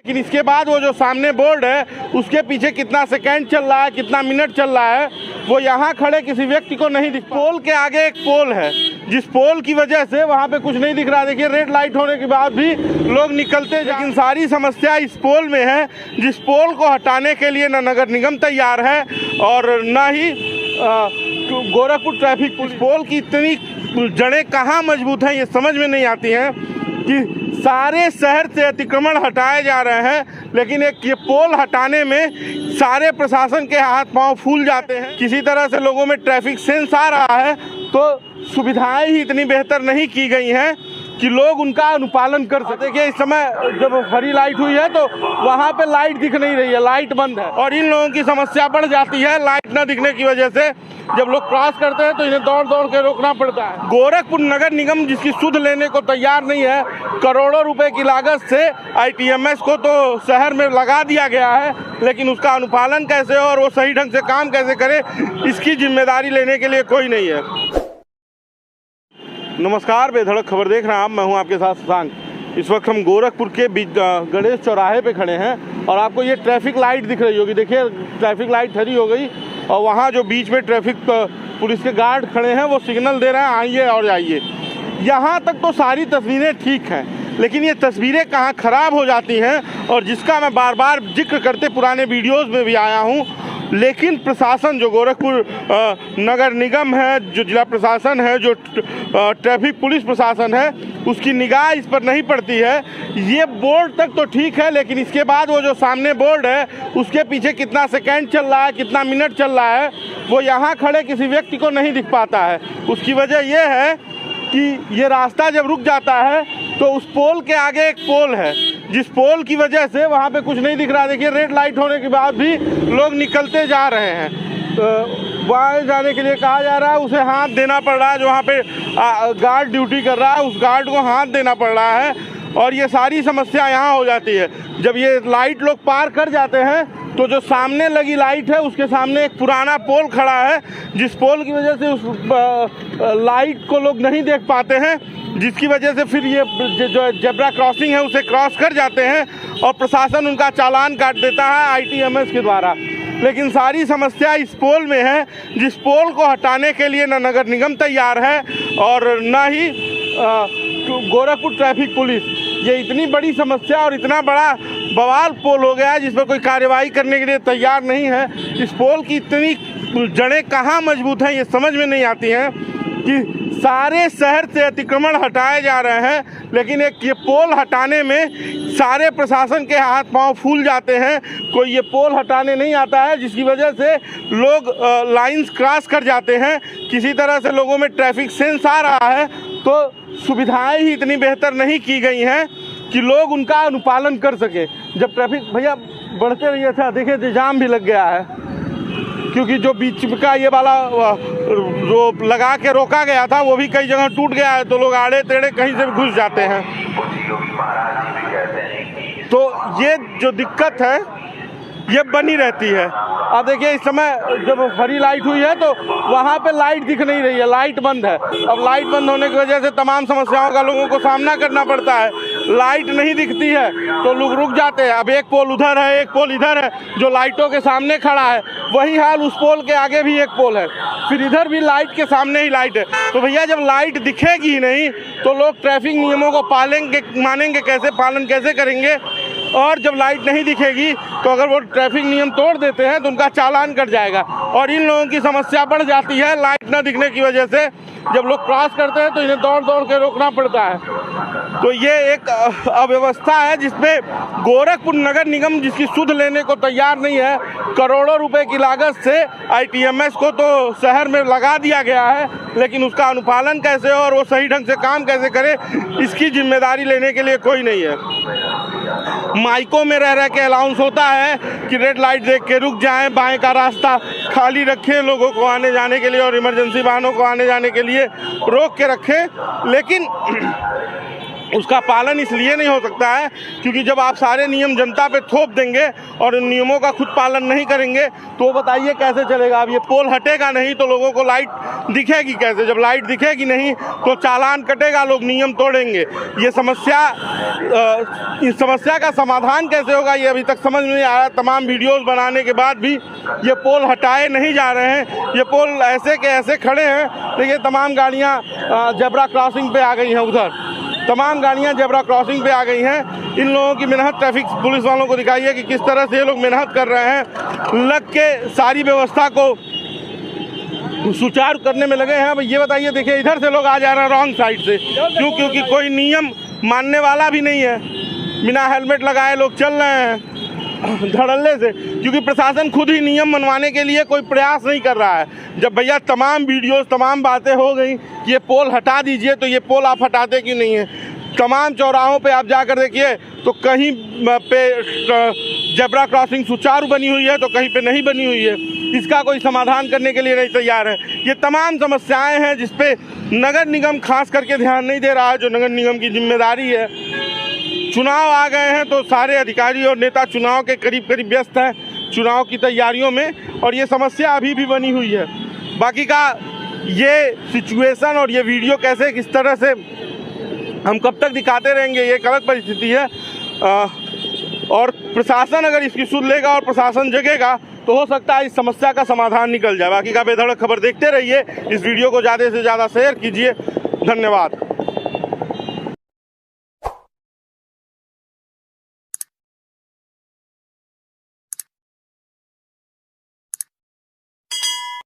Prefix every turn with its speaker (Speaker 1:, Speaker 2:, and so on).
Speaker 1: लेकिन इसके बाद वो जो सामने बोर्ड है उसके पीछे कितना सेकंड चल रहा है, कितना मिनट चल रहा है, वो यहाँ खड़े किसी व्यक्ति को नहीं दिख। पोल के आगे एक पोल है, जिस पोल की वजह से वहाँ पे कुछ नहीं दिख रहा। देखिए रेड लाइट होने के बाद भी लोग निकलते, लेकिन सारी समस्या इस पोल में है, जिस पोल को हटाने के लिए न नगर निगम तैयार है और न ही गोरखपुर ट्रैफिक पुलिस। पोल की इतनी जड़ें कहाँ मजबूत हैं ये समझ में नहीं आती हैं कि सारे शहर से अतिक्रमण हटाए जा रहे हैं, लेकिन एक ये पोल हटाने में सारे प्रशासन के हाथ पांव फूल जाते हैं। किसी तरह से लोगों में ट्रैफिक सेंस आ रहा है, तो सुविधाएं ही इतनी बेहतर नहीं की गई हैं कि लोग उनका अनुपालन कर सके। देखिए इस समय जब हरी लाइट हुई है तो वहाँ पे लाइट दिख नहीं रही है, लाइट बंद है और इन लोगों की समस्या बढ़ जाती है लाइट न दिखने की वजह से। जब लोग क्रॉस करते हैं तो इन्हें दौड़ दौड़ के रोकना पड़ता है। गोरखपुर नगर निगम जिसकी सुध लेने को तैयार नहीं है, करोड़ों रुपए की लागत से ITMS को तो शहर में लगा दिया गया है, लेकिन उसका अनुपालन कैसे हो और वो सही ढंग से काम कैसे करे, इसकी जिम्मेदारी लेने के लिए कोई नहीं है। नमस्कार, बेधड़क खबर देख रहे हैं आप, मैं हूं आपके साथ शशांक। इस वक्त हम गोरखपुर के गणेश चौराहे पे खड़े हैं और आपको ये ट्रैफिक लाइट दिख रही होगी। देखिए ट्रैफिक लाइट हरी हो गई और वहाँ जो बीच में ट्रैफिक पुलिस के गार्ड खड़े हैं वो सिग्नल दे रहे हैं आइए और जाइए। यहाँ तक तो सारी तस्वीरें ठीक हैं, लेकिन ये तस्वीरें कहाँ ख़राब हो जाती हैं और जिसका मैं बार बार जिक्र करते पुराने वीडियोज़ में भी आया हूँ। लेकिन प्रशासन जो गोरखपुर नगर निगम है, जो जिला प्रशासन है, जो ट्रैफिक पुलिस प्रशासन है, उसकी निगाह इस पर नहीं पड़ती है। ये बोर्ड तक तो ठीक है, लेकिन इसके बाद वो जो सामने बोर्ड है उसके पीछे कितना सेकंड चल रहा है, कितना मिनट चल रहा है, वो यहाँ खड़े किसी व्यक्ति को नहीं दिख पाता है। उसकी वजह ये है कि ये रास्ता जब रुक जाता है तो उस पोल के आगे एक पोल है, जिस पोल की वजह से वहाँ पे कुछ नहीं दिख रहा। देखिए रेड लाइट होने के बाद भी लोग निकलते जा रहे हैं। तो वहाँ जाने के लिए कहा जा रहा है, उसे हाथ देना पड़ रहा है, जो वहाँ पे गार्ड ड्यूटी कर रहा है उस गार्ड को हाथ देना पड़ रहा है और ये सारी समस्या यहाँ हो जाती है। जब ये लाइट लोग पार कर जाते हैं तो जो सामने लगी लाइट है उसके सामने एक पुराना पोल खड़ा है, जिस पोल की वजह से उस लाइट को लोग नहीं देख पाते हैं, जिसकी वजह से फिर ये जो जेब्रा क्रॉसिंग है उसे क्रॉस कर जाते हैं और प्रशासन उनका चालान काट देता है ITMS के द्वारा। लेकिन सारी समस्या इस पोल में है, जिस पोल को हटाने के लिए न नगर निगम तैयार है और न ही गोरखपुर ट्रैफिक पुलिस। ये इतनी बड़ी समस्या और इतना बड़ा बवाल पोल हो गया है जिस पर कोई कार्रवाई करने के लिए तैयार नहीं है। इस पोल की इतनी जड़ें कहाँ मजबूत हैं ये समझ में नहीं आती हैं कि सारे शहर से अतिक्रमण हटाए जा रहे हैं, लेकिन एक ये पोल हटाने में सारे प्रशासन के हाथ पांव फूल जाते हैं। कोई ये पोल हटाने नहीं आता है, जिसकी वजह से लोग लाइंस क्रॉस कर जाते हैं। किसी तरह से लोगों में ट्रैफिक सेंस आ रहा है, तो सुविधाएं ही इतनी बेहतर नहीं की गई हैं कि लोग उनका अनुपालन कर सके। जब ट्रैफिक भैया बढ़ते रहिए था, देखिए जाम भी लग गया है, क्योंकि जो बीच का ये वाला जो लगा के रोका गया था वो भी कई जगह टूट गया है, तो लोग आड़े टेढ़े कहीं से भी घुस जाते हैं। तो ये जो दिक्कत है ये बनी रहती है। अब देखिए इस समय जब हरी लाइट हुई है तो वहाँ पे लाइट दिख नहीं रही है, लाइट बंद है। अब लाइट बंद होने की वजह से तमाम समस्याओं का लोगों को सामना करना पड़ता है। लाइट नहीं दिखती है तो लोग रुक जाते हैं। अब एक पोल उधर है, एक पोल इधर है, जो लाइटों के सामने खड़ा है वही हाल उस पोल के आगे भी एक पोल है, फिर इधर भी लाइट के सामने ही लाइट है। तो भैया जब लाइट दिखेगी ही नहीं तो लोग ट्रैफिक नियमों को मानेंगे कैसे, पालन कैसे करेंगे? और जब लाइट नहीं दिखेगी तो अगर वो ट्रैफिक नियम तोड़ देते हैं तो उनका चालान कट जाएगा और इन लोगों की समस्या बढ़ जाती है लाइट न दिखने की वजह से। जब लोग क्रॉस करते हैं तो इन्हें दौड़ दौड़ के रोकना पड़ता है। तो ये एक अव्यवस्था है जिसमें गोरखपुर नगर निगम जिसकी सुध लेने को तैयार नहीं है। करोड़ों रुपए की लागत से ITMS को तो शहर में लगा दिया गया है, लेकिन उसका अनुपालन कैसे हो और वो सही ढंग से काम कैसे करे, इसकी जिम्मेदारी लेने के लिए कोई नहीं है। माइकों में रह के अनाउंस होता है कि रेड लाइट देख के रुक जाएं, बाएं का रास्ता खाली रखें लोगों को आने जाने के लिए और इमरजेंसी वाहनों को आने जाने के लिए रोक के रखें, लेकिन उसका पालन इसलिए नहीं हो सकता है क्योंकि जब आप सारे नियम जनता पे थोप देंगे और उन नियमों का खुद पालन नहीं करेंगे तो बताइए कैसे चलेगा। अब ये पोल हटेगा नहीं तो लोगों को लाइट दिखेगी कैसे? जब लाइट दिखेगी नहीं तो चालान कटेगा, लोग नियम तोड़ेंगे। ये समस्या इस समस्या का समाधान कैसे होगा ये अभी तक समझ में नहीं आया। तमाम वीडियोज़ बनाने के बाद भी ये पोल हटाए नहीं जा रहे हैं। ये पोल ऐसे के ऐसे खड़े हैं। देखिए तमाम गाड़ियाँ जेब्रा क्रॉसिंग पे आ गई हैं, उधर तमाम गाड़ियां जेब्रा क्रॉसिंग पे आ गई हैं। इन लोगों की मेहनत ट्रैफिक पुलिस वालों को दिखाइए कि किस तरह से ये लोग मेहनत कर रहे हैं, लग के सारी व्यवस्था को सुचारू करने में लगे हैं। अब ये बताइए, देखिए इधर से लोग आ जा रहे हैं रॉन्ग साइड से, क्यों? क्योंकि कोई नियम मानने वाला भी नहीं है। बिना हेलमेट लगाए लोग चल रहे हैं धड़ल्ले से, क्योंकि प्रशासन खुद ही नियम मनवाने के लिए कोई प्रयास नहीं कर रहा है। जब भैया तमाम वीडियोस तमाम बातें हो गई कि ये पोल हटा दीजिए, तो ये पोल आप हटाते क्यों नहीं है? तमाम चौराहों पे आप जाकर देखिए तो कहीं पे जेब्रा क्रॉसिंग सुचारू बनी हुई है तो कहीं पे नहीं बनी हुई है। इसका कोई समाधान करने के लिए नहीं तैयार है। ये तमाम समस्याएं हैं जिस पे नगर निगम खास करके ध्यान नहीं दे रहा है, जो नगर निगम की जिम्मेदारी है। चुनाव आ गए हैं तो सारे अधिकारी और नेता चुनाव के करीब करीब व्यस्त हैं, चुनाव की तैयारियों में, और ये समस्या अभी भी बनी हुई है। बाकी का ये सिचुएशन और ये वीडियो कैसे किस तरह से हम कब तक दिखाते रहेंगे, ये एक अलग परिस्थिति है। और प्रशासन अगर इसकी सुन लेगा और प्रशासन जगेगा तो हो सकता है इस समस्या का समाधान निकल जाए। बाकी का बेधड़क खबर देखते रहिए। इस वीडियो को ज़्यादा से ज़्यादा शेयर कीजिए। धन्यवाद।